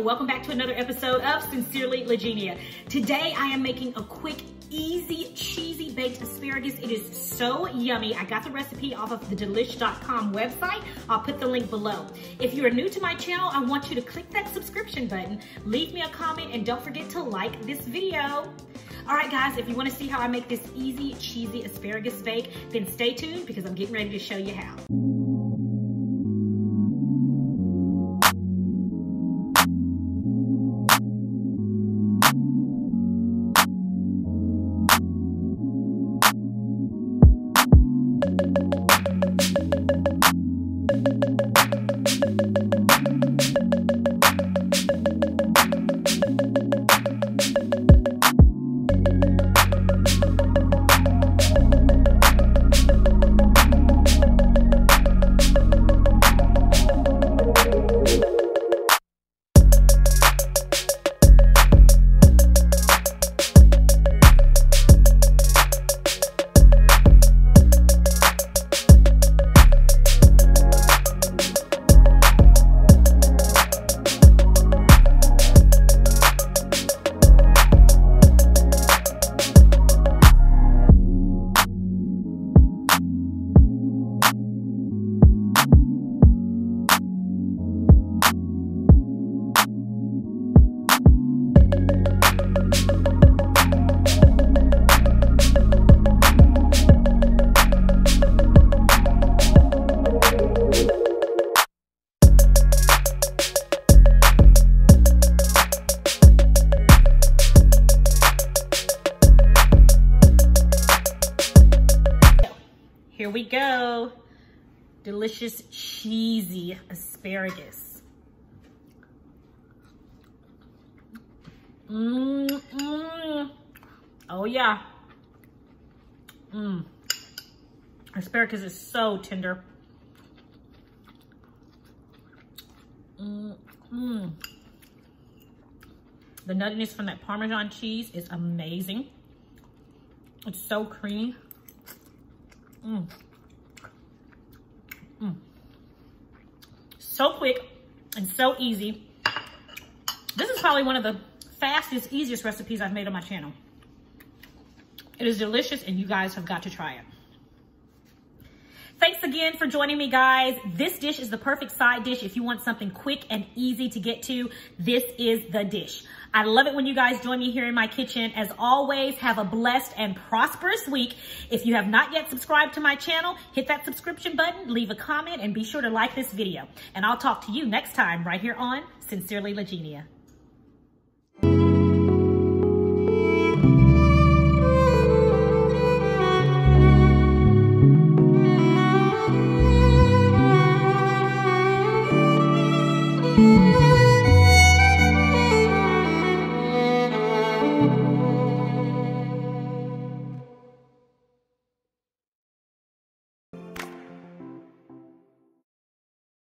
welcome back to another episode of Sincerely Legenia. Today I am making a quick, easy, cheesy baked asparagus. It is so yummy. I got the recipe off of the delish.com website. I'll put the link below. If you are new to my channel, I want you to click that subscription button, leave me a comment, and don't forget to like this video. All right, guys, if you want to see how I make this easy, cheesy asparagus bake, then stay tuned because I'm getting ready to show you how. Here we go. Delicious, cheesy asparagus. Oh yeah. Asparagus is so tender. The nuttiness from that Parmesan cheese is amazing. It's so creamy. So quick and so easy. This is probably one of the fastest, easiest recipes I've made on my channel. It is delicious and you guys have got to try it. Thanks again for joining me, guys. This dish is the perfect side dish if you want something quick and easy to get to. This is the dish. I love it when you guys join me here in my kitchen. As always, have a blessed and prosperous week. If you have not yet subscribed to my channel, hit that subscription button, leave a comment, and be sure to like this video. And I'll talk to you next time right here on Sincerely Legenia.